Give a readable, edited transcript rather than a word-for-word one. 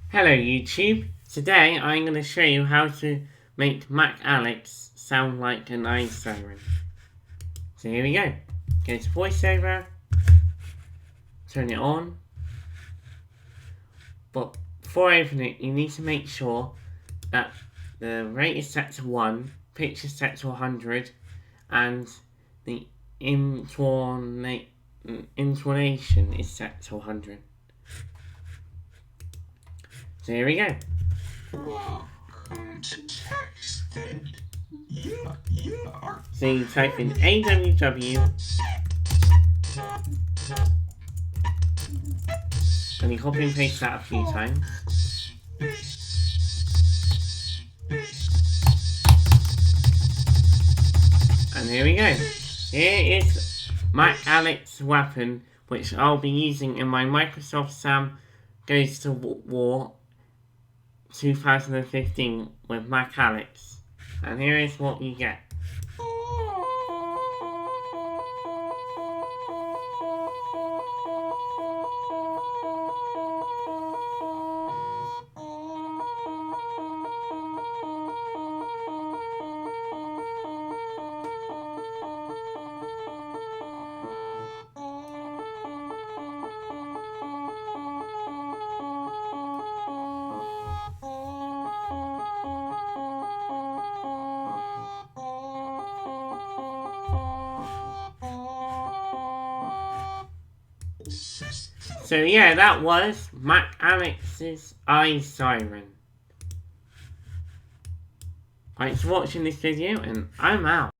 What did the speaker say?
Hello YouTube, today I'm going to show you how to make Mac Alex sound like an eye siren. So here we go. Go to voiceover, turn it on, but before I open it you need to make sure that the rate is set to 1, pitch is set to 100 and the intonation is set to 100. So here we go. Welcome to Texted. So you type in AWW and you copy and paste that a few times. And here we go. Here is Mac Alex weapon, which I'll be using in my Microsoft Sam Goes to War 2015 with Mac Alex. And here is what you get. So yeah, that was Mac Alex's Eye Siren. Thanks for watching this video and I'm out.